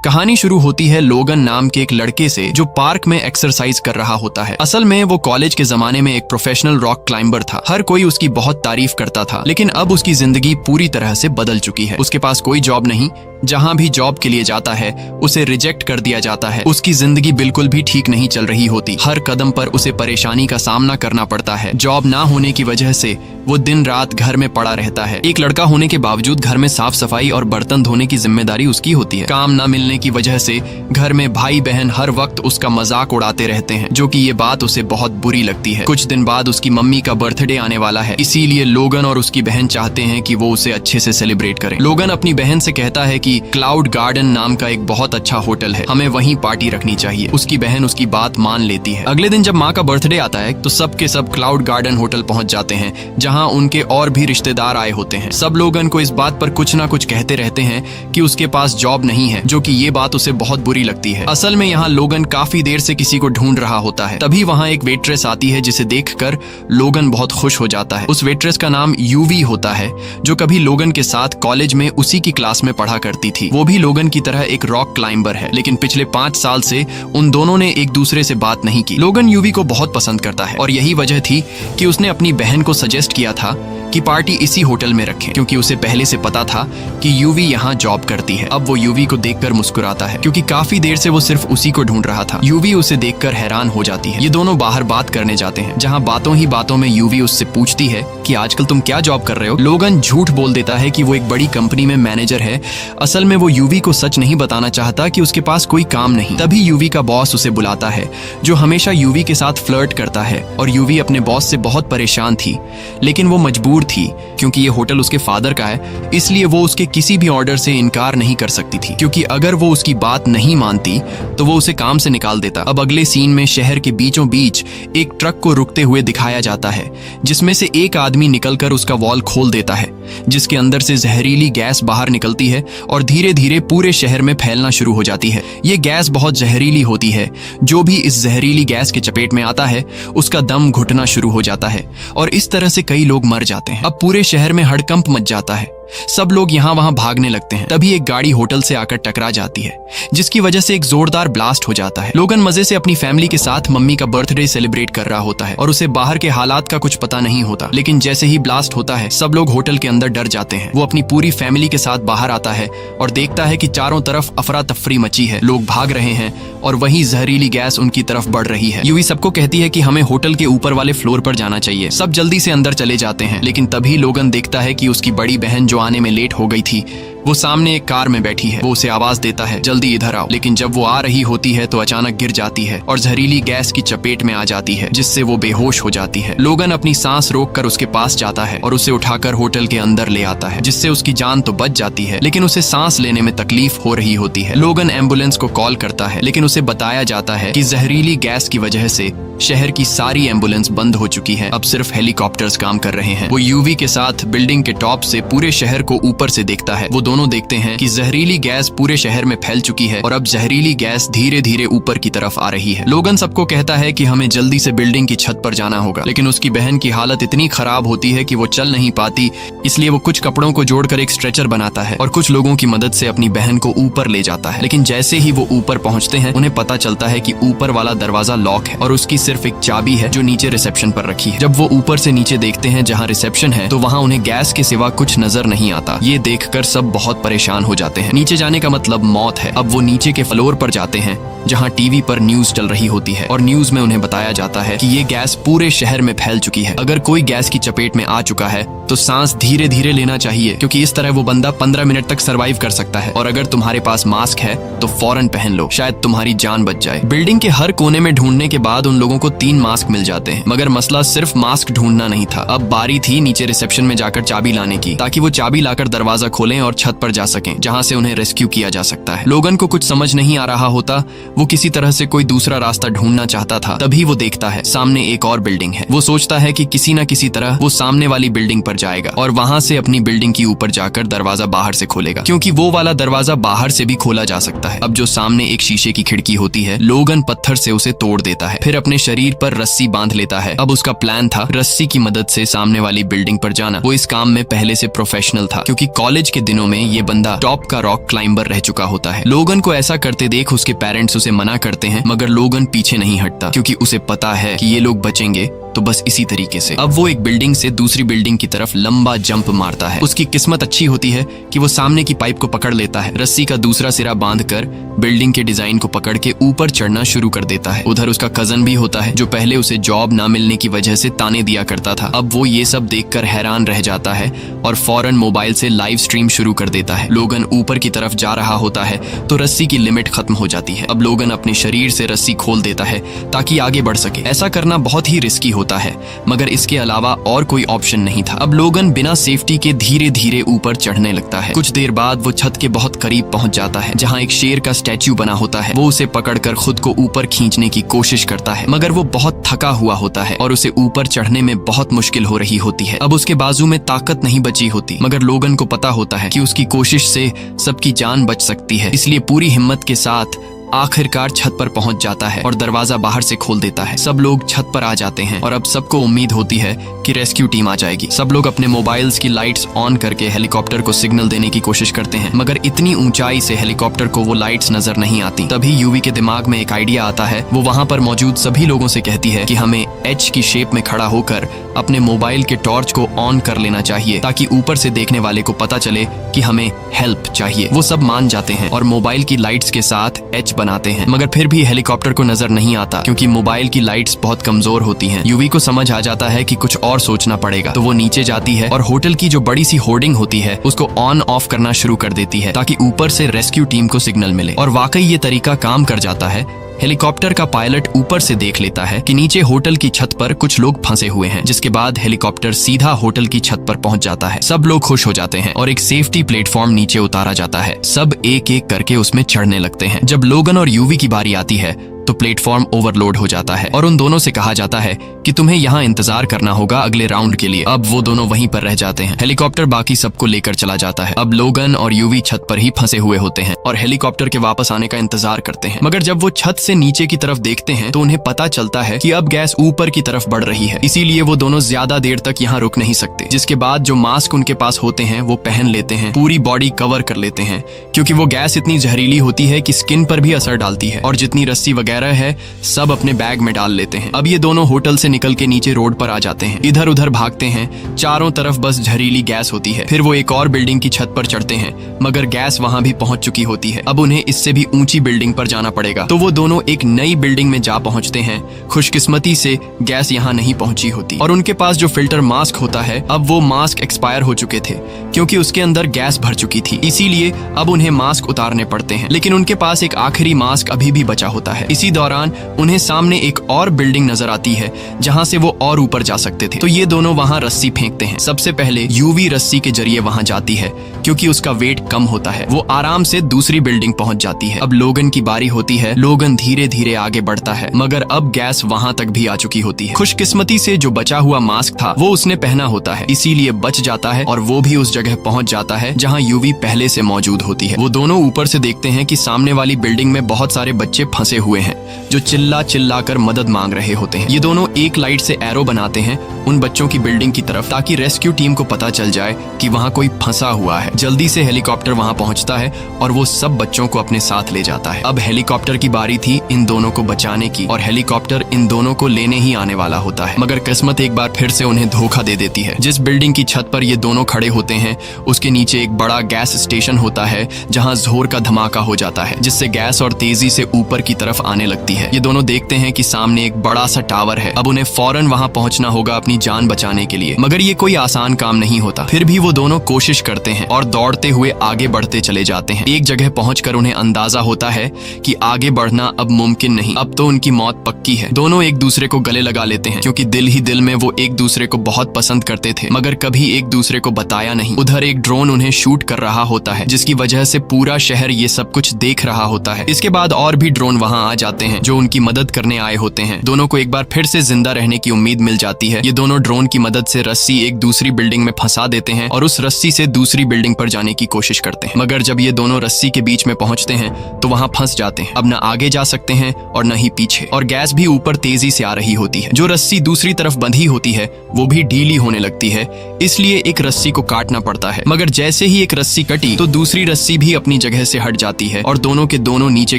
कहानी शुरू होती है लोगन नाम के एक लड़के से जो पार्क में एक्सरसाइज कर रहा होता है। असल में वो कॉलेज के जमाने में एक प्रोफेशनल रॉक क्लाइंबर था। हर कोई उसकी बहुत तारीफ करता था, लेकिन अब उसकी जिंदगी पूरी तरह से बदल चुकी है। उसके पास कोई जॉब नहीं, जहां भी जॉब के लिए जाता है उसे रिजेक्ट कर दिया जाता है। उसकी जिंदगी बिल्कुल भी ठीक नहीं चल रही होती। हर कदम पर उसे परेशानी का सामना करना पड़ता है। जॉब ना होने की वजह से वो दिन रात घर में पड़ा रहता है। एक लड़का होने के बावजूद घर में साफ सफाई और बर्तन धोने की जिम्मेदारी उसकी होती है। काम ना मिलने की वजह से घर में भाई बहन हर वक्त उसका मजाक उड़ाते रहते हैं, जो कि ये बात उसे बहुत बुरी लगती है। कुछ दिन बाद उसकी मम्मी का बर्थडे आने वाला है, इसीलिए लोगन और उसकी बहन चाहते हैं कि वो उसे अच्छे से सेलिब्रेट करें। लोगन अपनी बहन से कहता है कि क्लाउड गार्डन नाम का एक बहुत अच्छा होटल है, हमें वहीं पार्टी रखनी चाहिए। उसकी बहन उसकी बात मान लेती है। अगले दिन जब माँ का बर्थडे आता है तो सब के सब क्लाउड गार्डन होटल पहुंच जाते हैं, जहां उनके और भी रिश्तेदार आए होते हैं। सब लोगन को इस बात पर कुछ ना कुछ कहते रहते हैं कि उसके पास जॉब नहीं है, जो कि ये बात उसे बहुत बुरी लगती है। असल में यहाँ लोगन काफी देर से किसी को ढूंढ रहा होता है। तभी वहाँ एक वेट्रेस आती है, जिसे देखकर लोगन बहुत खुश हो जाता है। उस वेट्रेस का नाम यूवी होता है, जो कभी लोगन के साथ कॉलेज में उसी की क्लास में पढ़ा करती थी। वो भी लोगन की तरह एक रॉक क्लाइंबर है, लेकिन पिछले 5 साल से उन दोनों ने एक दूसरे से बात नहीं की। लोगन यूवी को बहुत पसंद करता है और यही वजह थी कि उसने अपनी बहन को सजेस्ट किया था कि पार्टी इसी होटल में रखें, क्योंकि उसे पहले से पता था कि यूवी यहाँ जॉब करती है। अब वो यूवी को देखकर मुस्कुराता है, क्योंकि काफी देर से वो सिर्फ उसी को ढूंढ रहा था। यूवी उसे देखकर हैरान हो जाती है। ये दोनों बाहर बात करने जाते हैं, जहाँ बातों ही बातों में यूवी उससे पूछती है कि आजकल तुम क्या जॉब कर रहे हो। लोगन झूठ बोल देता है कि वो एक बड़ी कंपनी में मैनेजर है। असल में वो यूवी को सच नहीं बताना चाहता कि उसके पास कोई काम नहीं। तभी यूवी का बॉस उसे बुलाता है, जो हमेशा यूवी के साथ फ्लर्ट करता है, और यूवी अपने बॉस से बहुत परेशान थी, लेकिन वो मजबूर थी क्योंकि ये होटल उसके फादर का है। इसलिए वो उसके किसी भी ऑर्डर से इनकार नहीं कर सकती थी, क्योंकि अगर वो उसकी बात नहीं मानती तो वो उसे काम से निकाल देता। अब अगले सीन में शहर के बीचों बीच एक ट्रक को रुकते हुए दिखाया जाता है, जिसमें से एक आदमी निकलकर उसका वॉल खोल देता है, जिसके अंदर से जहरीली गैस बाहर निकलती है और धीरे धीरे पूरे शहर में फैलना शुरू हो जाती है। ये गैस बहुत जहरीली होती है। जो भी इस जहरीली गैस के चपेट में आता है उसका दम घुटना शुरू हो जाता है, और इस तरह से कई लोग मर जाते हैं। अब पूरे शहर में हड़कंप मच जाता है। सब लोग यहाँ वहाँ भागने लगते हैं। तभी एक गाड़ी होटल से आकर टकरा जाती है, जिसकी वजह से एक जोरदार ब्लास्ट हो जाता है। लोगन मजे से अपनी फैमिली के साथ मम्मी का बर्थडे सेलिब्रेट कर रहा होता है और उसे बाहर के हालात का कुछ पता नहीं होता। लेकिन जैसे ही ब्लास्ट होता है सब लोग होटल के अंदर डर जाते हैं। वो अपनी पूरी फैमिली के साथ बाहर आता है और देखता है कि चारों तरफ अफरा तफरी मची है, लोग भाग रहे हैं और वही जहरीली गैस उनकी तरफ बढ़ रही है। यूवी सबको कहती है कि हमें होटल के ऊपर वाले फ्लोर पर जाना चाहिए। सब जल्दी से अंदर चले जाते हैं, लेकिन तभी लोगन देखता है कि उसकी बड़ी बहन जो आने में लेट हो गई थी, वो सामने एक कार में बैठी है। वो उसे आवाज देता है, जल्दी इधर आओ। लेकिन जब वो आ रही होती है तो अचानक गिर जाती है और जहरीली गैस की चपेट में आ जाती है, जिससे वो बेहोश हो जाती है। लोगन अपनी सांस रोककर उसके पास जाता है और उसे उठाकर होटल के अंदर ले आता है, जिससे उसकी जान तो बच जाती है, लेकिन उसे सांस लेने में तकलीफ हो रही होती है। लोगन एम्बुलेंस को कॉल करता है, लेकिन उसे बताया जाता है कि जहरीली गैस की वजह से शहर की सारी एम्बुलेंस बंद हो चुकी है। अब सिर्फ हेलीकॉप्टर्स काम कर रहे हैं। वो यूवी के साथ बिल्डिंग के टॉप से पूरे शहर को ऊपर से देखता है। वो दोनों देखते हैं कि जहरीली गैस पूरे शहर में फैल चुकी है और अब जहरीली गैस धीरे धीरे ऊपर की तरफ आ रही है। लोगन सबको कहता है कि हमें जल्दी से बिल्डिंग की छत पर जाना होगा, लेकिन उसकी बहन की हालत इतनी खराब होती है कि वो चल नहीं पाती। इसलिए वो कुछ कपड़ों को जोड़कर एक स्ट्रेचर बनाता है और कुछ लोगों की मदद से अपनी बहन को ऊपर ले जाता है। लेकिन जैसे ही वो ऊपर पहुंचते हैं उन्हें पता चलता है कि ऊपर वाला दरवाजा लॉक है और उसकी सिर्फ एक चाबी है जो नीचे रिसेप्शन पर रखी है। जब वो ऊपर से नीचे देखते हैं जहाँ रिसेप्शन है, तो वहाँ उन्हें गैस के सिवा कुछ नजर नहीं आता। ये देखकर सब बहुत परेशान हो जाते हैं। नीचे जाने का मतलब मौत है। अब वो नीचे के फ्लोर पर जाते हैं, जहाँ टीवी पर न्यूज चल रही होती है और न्यूज में उन्हें बताया जाता है कि ये गैस पूरे शहर में फैल चुकी है। अगर कोई गैस की चपेट में आ चुका है तो सांस धीरे धीरे लेना चाहिए, क्योंकि इस तरह वो बंदा 15 मिनट तक सरवाइव कर सकता है। और अगर तुम्हारे पास मास्क है तो फौरन पहन लो, शायद तुम्हारी जान बच जाए। बिल्डिंग के हर कोने में ढूंढने के बाद उन लोगों को 3 मास्क मिल जाते हैं, मगर मसला सिर्फ मास्क ढूंढना नहीं था। अब बारी थी नीचे रिसेप्शन में जाकर चाबी लाने की, ताकि वो चाबी लाकर दरवाजा खोलें और छत पर जा सकें, जहाँ से उन्हें रेस्क्यू किया जा सकता है। लोगन को कुछ समझ नहीं आ रहा होता। वो किसी तरह से कोई दूसरा रास्ता ढूंढना चाहता था। तभी वो देखता है सामने एक और बिल्डिंग है। वो सोचता है कि किसी न किसी तरह वो सामने वाली बिल्डिंग पर जाएगा और वहां से अपनी बिल्डिंग की ऊपर जाकर दरवाजा बाहर से खोलेगा, क्योंकि वो वाला दरवाजा बाहर से भी खोला जा सकता है। अब जो सामने एक शीशे की खिड़की होती है, लोगन पत्थर से उसे तोड़ देता है, फिर अपने शरीर पर रस्सी बांध लेता है। अब उसका प्लान था रस्सी की मदद से सामने वाली बिल्डिंग पर जाना। वो इस काम में पहले से प्रोफेशनल था, क्योंकि कॉलेज के दिनों में ये बंदा टॉप का रॉक क्लाइंबर रह चुका होता है। लोगन को ऐसा करते देख उसके पेरेंट्स उसे मना करते हैं, मगर लोगन पीछे नहीं हटता, क्योंकि उसे पता है कि ये लोग बचेंगे तो बस इसी तरीके से। अब वो एक बिल्डिंग से दूसरी बिल्डिंग की तरफ लंबा जंप मारता है। उसकी किस्मत अच्छी होती है कि वो सामने की पाइप को पकड़ लेता है। रस्सी का दूसरा सिरा बांधकर बिल्डिंग के डिजाइन को पकड़ के ऊपर चढ़ना शुरू कर देता है। उधर उसका कजन भी होता है, जो पहले उसे जॉब ना मिलने की वजह से ताने दिया करता था। अब वो ये सब देखकर हैरान रह जाता है और फौरन मोबाइल से लाइव स्ट्रीम शुरू कर देता है। लोगन ऊपर की तरफ जा रहा होता है तो रस्सी की लिमिट खत्म हो जाती है। अब लोगन अपने शरीर से रस्सी खोल देता है ताकि आगे बढ़ सके। ऐसा करना बहुत ही रिस्की होता है, मगर इसके अलावा और कोई ऑप्शन नहीं था। अब लोगन बिना सेफ्टी के धीरे धीरे ऊपर चढ़ने लगता है। कुछ देर बाद वो छत के बहुत करीब पहुंच जाता है, जहां एक शेर का स्टैच्यू बना होता है। वो उसे पकड़कर खुद को ऊपर खींचने की कोशिश करता है, मगर वो बहुत थका हुआ होता है और उसे ऊपर चढ़ने में बहुत मुश्किल हो रही होती है। अब उसके बाजू में ताकत नहीं बची होती, मगर लोगन को पता होता है कि उसकी कोशिश से सबकी जान बच सकती है, इसलिए पूरी हिम्मत के साथ आखिरकार छत पर पहुंच जाता है और दरवाजा बाहर से खोल देता है। सब लोग छत पर आ जाते हैं और अब सबको उम्मीद होती है कि रेस्क्यू टीम आ जाएगी। सब लोग अपने मोबाइल्स की लाइट्स ऑन करके हेलीकॉप्टर को सिग्नल देने की कोशिश करते हैं, मगर इतनी ऊंचाई से हेलीकॉप्टर को वो लाइट्स नजर नहीं आती। तभी यूवी के दिमाग में एक आइडिया आता है। वो वहां पर मौजूद सभी लोगों से कहती है कि हमें एच की शेप में खड़ा होकर अपने मोबाइल के टॉर्च को ऑन कर लेना चाहिए, ताकि ऊपर से देखने वाले को पता चले कि हमें हेल्प चाहिए। वो सब मान जाते हैं और मोबाइल की लाइट्स के साथ एच बनाते हैं, मगर फिर भी हेलीकॉप्टर को नजर नहीं आता, क्योंकि मोबाइल की लाइट्स बहुत कमजोर होती हैं। यूवी को समझ आ जाता है कि कुछ और सोचना पड़ेगा, तो वो नीचे जाती है और होटल की जो बड़ी सी होर्डिंग होती है उसको ऑन ऑफ करना शुरू कर देती है, ताकि ऊपर से रेस्क्यू टीम को सिग्नल मिले। और वाकई ये तरीका काम कर जाता है। हेलीकॉप्टर का पायलट ऊपर से देख लेता है कि नीचे होटल की छत पर कुछ लोग फंसे हुए हैं, जिसके बाद हेलीकॉप्टर सीधा होटल की छत पर पहुंच जाता है। सब लोग खुश हो जाते हैं और एक सेफ्टी प्लेटफॉर्म नीचे उतारा जाता है। सब एक एक करके उसमें चढ़ने लगते हैं। जब लोगन और यूवी की बारी आती है तो प्लेटफॉर्म ओवरलोड हो जाता है और उन दोनों से कहा जाता है कि तुम्हें यहाँ इंतजार करना होगा अगले राउंड के लिए। अब वो दोनों वहीं पर रह जाते हैं। हेलीकॉप्टर बाकी सबको लेकर चला जाता है। अब लोगन और यूवी छत पर ही फंसे हुए होते हैं और हेलीकॉप्टर के वापस आने का इंतजार करते हैं, मगर जब वो छत से नीचे की तरफ देखते हैं तो उन्हें पता चलता है कि अब गैस ऊपर की तरफ बढ़ रही है, इसीलिए वो दोनों ज्यादा देर तक यहाँ रुक नहीं सकते। जिसके बाद जो मास्क उनके पास होते हैं वो पहन लेते हैं, पूरी बॉडी कवर कर लेते हैं, क्योंकि वो गैस इतनी जहरीली होती है कि स्किन पर भी असर डालती है। और जितनी रस्सी वगैरह है सब अपने बैग में डाल लेते हैं। अब ये दोनों होटल से निकल के नीचे रोड पर आ जाते हैं। इधर उधर भागते हैं, चारों तरफ बस जहरीली गैस होती है। फिर वो एक और बिल्डिंग की छत पर चढ़ते हैं, मगर गैस वहां भी पहुंच चुकी होती है। अब उन्हें इससे भी ऊंची बिल्डिंग पर जाना पड़ेगा, तो वो दोनों एक नई बिल्डिंग में जा पहुंचते हैं। खुशकिस्मती से गैस यहाँ नहीं पहुंची होती और उनके पास जो फिल्टर मास्क होता है, अब वो मास्क एक्सपायर हो चुके थे, क्योंकि उसके अंदर गैस भर चुकी थी। इसीलिए अब उन्हें मास्क उतारने पड़ते हैं, लेकिन उनके पास एक आखिरी मास्क अभी भी बचा होता है। इसी दौरान उन्हें सामने एक और बिल्डिंग नजर आती है जहां से वो और ऊपर जा सकते थे, तो ये दोनों वहां रस्सी फेंकते हैं। सबसे पहले यूवी रस्सी के जरिए वहां जाती है, क्योंकि उसका वेट कम होता है। वो आराम से दूसरी बिल्डिंग पहुंच जाती है। अब लोगन की बारी होती है। लोगन धीरे धीरे आगे बढ़ता है, मगर अब गैस वहां तक भी आ चुकी होती है। खुशकिस्मती से जो बचा हुआ मास्क था वो उसने पहना होता है, इसीलिए बच जाता है और वो भी उस जगह पहुंच जाता है जहां यूवी पहले से मौजूद होती है। वो दोनों ऊपर से देखते हैं कि सामने वाली बिल्डिंग में बहुत सारे बच्चे फंसे हुए हैं, जो चिल्ला कर मदद मांग रहे होते हैं। ये दोनों एक लाइट से एरो बनाते हैं उन बच्चों की बिल्डिंग की तरफ, ताकि रेस्क्यू टीम को पता चल जाए कि वहां कोई फंसा हुआ है। जल्दी से हेलीकॉप्टर वहां पहुंचता है और वो सब बच्चों को अपने साथ ले जाता है। अब हेलीकॉप्टर की बारी थी इन दोनों को बचाने की, और हेलीकॉप्टर इन दोनों को लेने ही आने वाला होता है, मगर किस्मत एक बार फिर से उन्हें धोखा दे देती है। जिस बिल्डिंग की छत पर ये दोनों खड़े होते हैं उसके नीचे एक बड़ा गैस स्टेशन होता है, जहां जोर का धमाका हो जाता है, जिससे गैस और तेजी से ऊपर की तरफ आने लगती है। ये दोनों देखते हैं कि सामने एक बड़ा सा टावर है। अब उन्हें फौरन वहां पहुंचना होगा अपनी जान बचाने के लिए, मगर ये कोई आसान काम नहीं होता। फिर भी वो दोनों कोशिश करते हैं और दौड़ते हुए आगे बढ़ते चले जाते हैं। एक जगह पहुंचकर उन्हें अंदाजा होता है कि आगे बढ़ना अब मुमकिन नहीं, अब तो उनकी मौत पक्की है। दोनों एक दूसरे को गले लगा लेते हैं, क्योंकि दिल ही दिल में वो एक दूसरे को बहुत पसंद करते थे, मगर कभी एक दूसरे को बताया नहीं। उधर एक ड्रोन उन्हें शूट कर रहा होता है, जिसकी वजह से पूरा शहर ये सब कुछ देख रहा होता है। इसके बाद और भी ड्रोन वहां आ जाते हैं जो उनकी मदद करने आए होते हैं। दोनों को एक बार फिर से जिंदा रहने की उम्मीद मिल जाती है। ये दोनों ड्रोन की मदद से रस्सी एक दूसरी बिल्डिंग में फंसा देते हैं और उस रस्सी से दूसरी बिल्डिंग पर जाने की कोशिश करते हैं, मगर जब ये दोनों रस्सी के बीच में पहुंचते हैं तो वहां फंस जाते हैं। अब न आगे जा सकते हैं और न ही पीछे, और गैस भी ऊपर तेजी से आ रही होती है। जो रस्सी दूसरी तरफ बंधी होती है वो भी ढीली होने लगती है, इसलिए एक रस्सी को काटना पड़ता है। मगर जैसे ही एक रस्सी कटी तो दूसरी रस्सी भी अपनी जगह से हट जाती है और दोनों के दोनों नीचे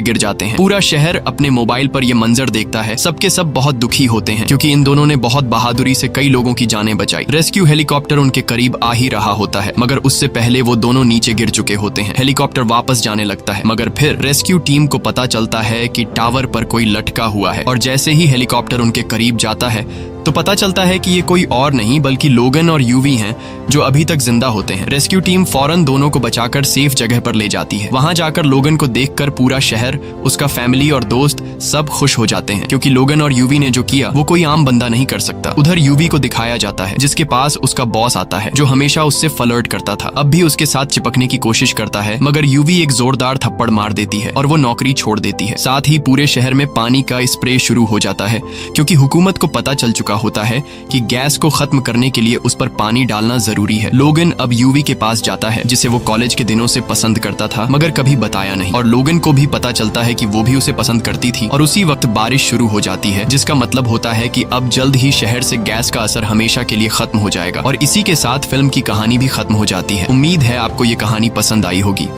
गिर जाते हैं। पूरा शहर अपने मोबाइल पर यह मंजर देखता है। सबके सब बहुत दुखी होते हैं क्योंकि इन दोनों ने बहुत बहादुरी से कई लोगों की जानें बचाई। रेस्क्यू हेलीकॉप्टर उनके करीब आ ही रहा होता है, मगर उससे पहले वो दोनों नीचे गिर चुके होते हैं। हेलीकॉप्टर वापस जाने लगता है, मगर फिर रेस्क्यू टीम को पता चलता है कि टावर पर कोई लटका हुआ है, और जैसे ही हेलीकॉप्टर उनके करीब जाता है तो पता चलता है कि ये कोई और नहीं बल्कि लोगन और यूवी हैं जो अभी तक जिंदा होते हैं। रेस्क्यू टीम फौरन दोनों को बचाकर सेफ जगह पर ले जाती है। वहां जाकर लोगन को देखकर पूरा शहर, उसका फैमिली और दोस्त सब खुश हो जाते हैं क्योंकि लोगन और यूवी ने जो किया वो कोई आम बंदा नहीं कर सकता। उधर यूवी को दिखाया जाता है जिसके पास उसका बॉस आता है जो हमेशा उससे फ्लर्ट करता था। अब भी उसके साथ चिपकने की कोशिश करता है, मगर यूवी एक जोरदार थप्पड़ मार देती है और वो नौकरी छोड़ देती है। साथ ही पूरे शहर में पानी का स्प्रे शुरू हो जाता है क्योंकि हुकूमत को पता चल चुका होता है कि गैस को खत्म करने के लिए उस पर पानी डालना जरूरी है। लोगन अब यूवी के पास जाता है जिसे वो कॉलेज के दिनों से पसंद करता था मगर कभी बताया नहीं, और लोगन को भी पता चलता है कि वो भी उसे पसंद करती थी। और उसी वक्त बारिश शुरू हो जाती है जिसका मतलब होता है कि अब जल्द ही शहर से गैस का असर हमेशा के लिए खत्म हो जाएगा, और इसी के साथ फिल्म की कहानी भी खत्म हो जाती है। उम्मीद है आपको ये कहानी पसंद आई होगी।